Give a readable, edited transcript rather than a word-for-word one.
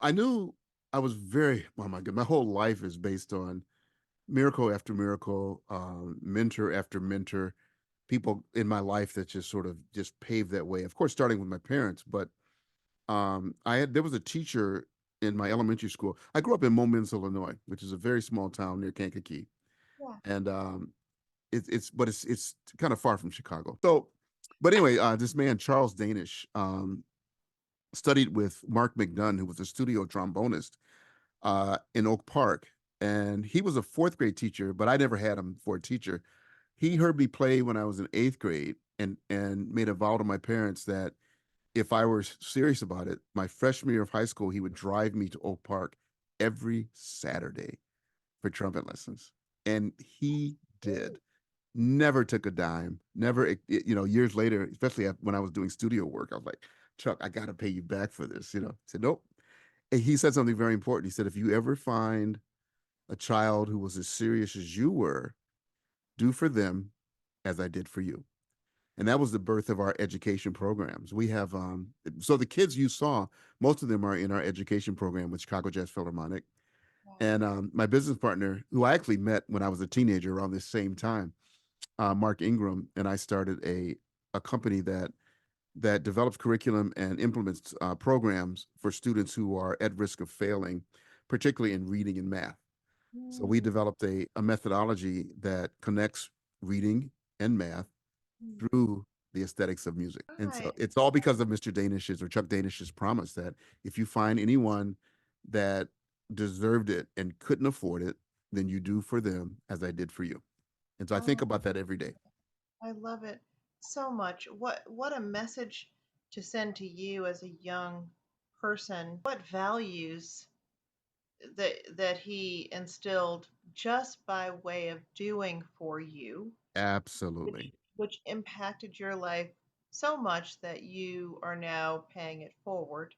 I knew I was very, oh my God, my whole life is based on miracle after miracle, mentor after mentor, people in my life that just sort of just paved that way. Of course, starting with my parents, but there was a teacher in my elementary school. I grew up in Momence, Illinois, which is a very small town near Kankakee, Yeah. and it's kind of far from Chicago. So, but anyway, this man Charles Danish studied with Mark McDunn, who was a studio trombonist in Oak Park, and he was a fourth grade teacher, but I never had him for a teacher. He heard me play when I was in eighth grade, and made a vow to my parents that if I were serious about it, my freshman year of high school, he would drive me to Oak Park every Saturday for trumpet lessons, and he did. Never took a dime. Never, years later, especially when I was doing studio work, I was like, Chuck, I got to pay you back for this. He said, nope. And he said something very important. He said, if you ever find a child who was as serious as you were, do for them as I did for you. And that was the birth of our education programs. We have so the kids you saw, most of them are in our education program with Chicago Jazz Philharmonic. Wow. And my business partner, who I actually met when I was a teenager around this same time, Mark Ingram, and I started a company that develops curriculum and implements programs for students who are at risk of failing, particularly in reading and math. So we Mm, developed a methodology that connects reading and math mm. through the aesthetics of music. And so Right. it's all because of Mr. Danish's or Chuck Danish's promise that if you find anyone that deserved it and couldn't afford it, then you do for them as I did for you. And so I think Oh, about that every day. I love it so much. What a message to send to you as a young person. What values that he instilled just by way of doing for you, which Absolutely. which impacted your life so much that you are now paying it forward.